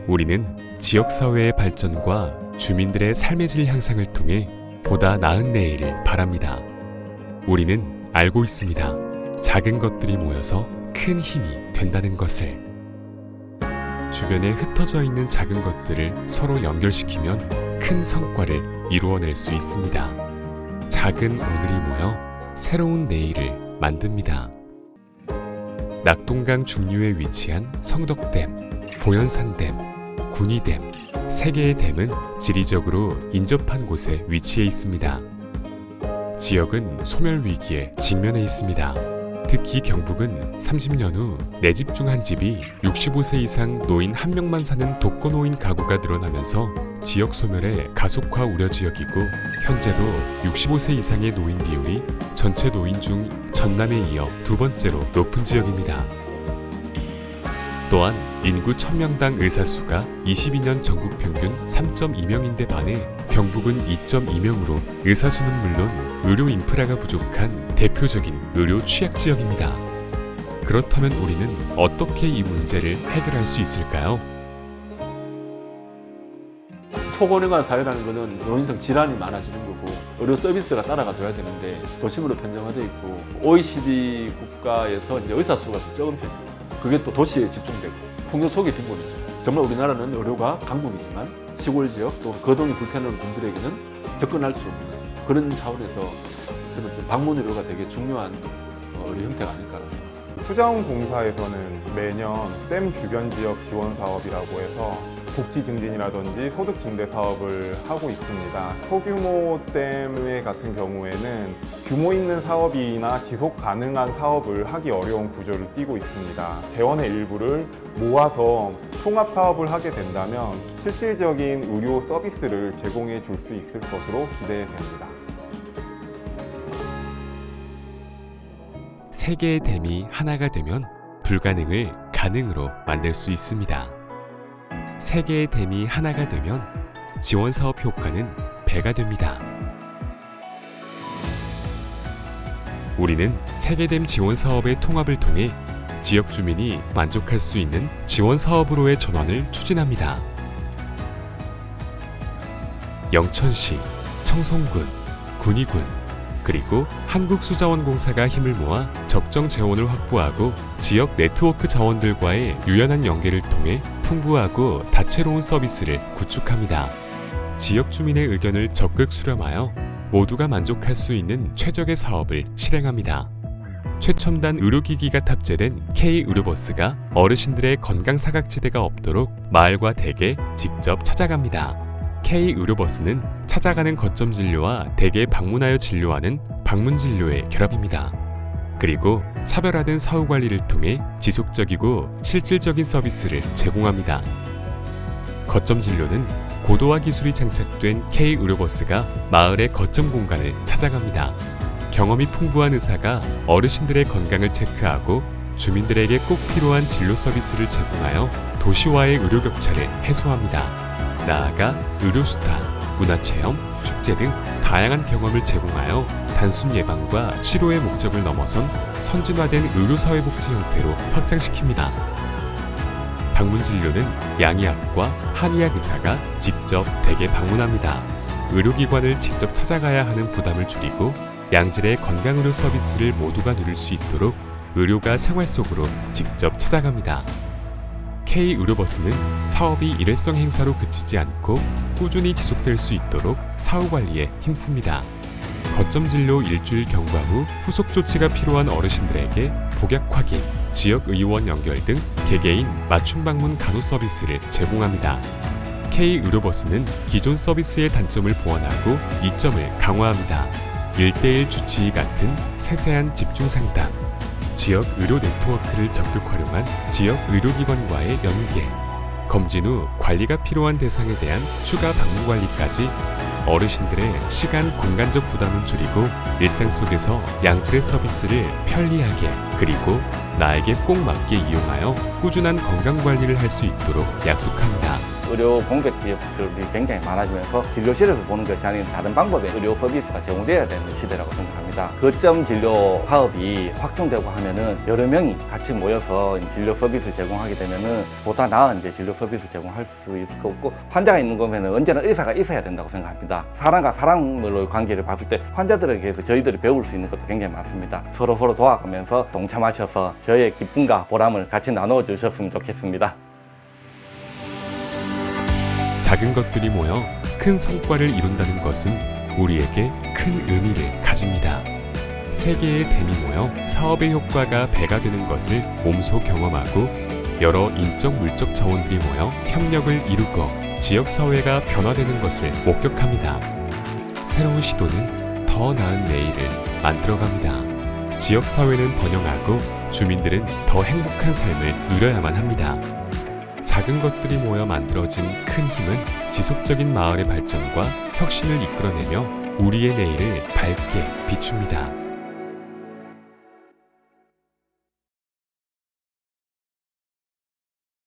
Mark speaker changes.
Speaker 1: 우리는 지역사회의 발전과 주민들의 삶의 질 향상을 통해 보다 나은 내일을 바랍니다. 우리는 알고 있습니다. 작은 것들이 모여서 큰 힘이 된다는 것을. 주변에 흩어져 있는 작은 것들을 서로 연결시키면 큰 성과를 이루어낼 수 있습니다. 작은 오늘이 모여 새로운 내일을 만듭니다. 낙동강 중류에 위치한 성덕댐, 보현산댐, 군위댐, 세 개의 댐은 지리적으로 인접한 곳에 위치해 있습니다. 지역은 소멸 위기에 직면해 있습니다. 특히 경북은 30년 후 내 집 중 한 집이 65세 이상 노인 1명만 사는 독거노인 가구가 늘어나면서 지역 소멸의 가속화 우려 지역이고, 현재도 65세 이상의 노인 비율이 전체 노인 중 전남에 이어 두 번째로 높은 지역입니다. 또한 인구 1000명당 의사 수가 22년 전국 평균 3.2명인데 반해 경북은 2.2명으로 의사 수는 물론 의료 인프라가 부족한 대표적인 의료 취약 지역입니다. 그렇다면 우리는 어떻게 이 문제를 해결할 수 있을까요?
Speaker 2: 초고령화 사회라는 것은 노인성 질환이 많아지는 거고 의료 서비스가 따라가 줘야 되는데 도심으로 편성화되어 있고 OECD 국가에서 이제 의사 수가 좀 적은 편이에요. 그게 또 도시에 집중되고 풍요 속의 빈곤이죠. 정말 우리나라는 의료가 강국이지만 시골 지역 또 거동이 불편한 분들에게는 접근할 수 없는 그런 차원에서 저는 좀 방문 의료가 되게 중요한 의료 형태가 아닐까 생각합니다.
Speaker 3: 수자원공사에서는 매년 댐 주변 지역 지원 사업이라고 해서 복지 증진이라든지 소득 증대 사업을 하고 있습니다. 소규모 댐 같은 경우에는 규모 있는 사업이나 지속 가능한 사업을 하기 어려운 구조를 띠고 있습니다. 재원의 일부를 모아서 통합 사업을 하게 된다면 실질적인 의료 서비스를 제공해 줄 수 있을 것으로 기대됩니다.
Speaker 1: 세 개의 댐이 하나가 되면 불가능을 가능으로 만들 수 있습니다. 세 개의 댐이 하나가 되면 지원 사업 효과는 배가 됩니다. 우리는 세계댐 지원 사업의 통합을 통해 지역 주민이 만족할 수 있는 지원 사업으로의 전환을 추진합니다. 영천시, 청송군, 군위군, 그리고 한국수자원공사가 힘을 모아 적정 재원을 확보하고 지역 네트워크 자원들과의 유연한 연계를 통해 풍부하고 다채로운 서비스를 구축합니다. 지역 주민의 의견을 적극 수렴하여 모두가 만족할 수 있는 최적의 사업을 실행합니다. 최첨단 의료기기가 탑재된 K의료버스가 어르신들의 건강 사각지대가 없도록 마을과 댁에 직접 찾아갑니다. K의료버스는 찾아가는 거점 진료와 댁에 방문하여 진료하는 방문 진료의 결합입니다. 그리고 차별화된 사후 관리를 통해 지속적이고 실질적인 서비스를 제공합니다. 거점 진료는 고도화 기술이 장착된 K의료버스가 마을의 거점 공간을 찾아갑니다. 경험이 풍부한 의사가 어르신들의 건강을 체크하고 주민들에게 꼭 필요한 진료 서비스를 제공하여 도시와의 의료 격차를 해소합니다. 나아가 의료 수다, 문화체험, 축제 등 다양한 경험을 제공하여 단순 예방과 치료의 목적을 넘어선 선진화된 의료사회복지 형태로 확장시킵니다. 방문진료는 양의학과 한의학 의사가 직접 댁에 방문합니다. 의료기관을 직접 찾아가야 하는 부담을 줄이고 양질의 건강의료 서비스를 모두가 누릴 수 있도록 의료가 생활 속으로 직접 찾아갑니다. K의료버스는 사업이 일회성 행사로 그치지 않고 꾸준히 지속될 수 있도록 사후 관리에 힘씁니다. 거점 진료 일주일 경과 후 후속 조치가 필요한 어르신들에게 복약 확인, 지역 의원 연결 등 개개인 맞춤 방문 간호 서비스를 제공합니다. K의료버스는 기존 서비스의 단점을 보완하고 이점을 강화합니다. 1:1 주치의 같은 세세한 집중 상담, 지역 의료 네트워크를 적극 활용한 지역 의료기관과의 연계, 검진 후 관리가 필요한 대상에 대한 추가 방문 관리까지 어르신들의 시간, 공간적 부담을 줄이고 일상 속에서 양질의 서비스를 편리하게 그리고 나에게 꼭 맞게 이용하여 꾸준한 건강 관리를 할 수 있도록 약속합니다.
Speaker 4: 의료 공백 지역들이 굉장히 많아지면서 진료실에서 보는 것이 아닌 다른 방법의 의료 서비스가 제공되어야 되는 시대라고 생각합니다. 거점 진료 사업이 확충되고 하면은 여러 명이 같이 모여서 진료 서비스 제공하게 되면은 보다 나은 이제 진료 서비스 제공할 수 있을 거고, 환자가 있는 거면은 언제나 의사가 있어야 된다고 생각합니다. 사람과 사람으로의 관계를 봤을 때 환자들에게서 저희들이 배울 수 있는 것도 굉장히 많습니다. 서로 도와가면서 동참하셔서 저의 기쁨과 보람을 같이 나누어 주셨으면 좋겠습니다.
Speaker 1: 작은 것들이 모여 큰 성과를 이룬다는 것은 우리에게 큰 의미를 가집니다. 세 개의 댐이 모여 사업의 효과가 배가 되는 것을 몸소 경험하고 여러 인적 물적 자원들이 모여 협력을 이루고 지역사회가 변화되는 것을 목격합니다. 새로운 시도는 더 나은 내일을 만들어갑니다. 지역사회는 번영하고 주민들은 더 행복한 삶을 누려야만 합니다. 작은 것들이 모여 만들어진 큰 힘은 지속적인 마을의 발전과 혁신을 이끌어내며 우리의 내일을 밝게 비춥니다.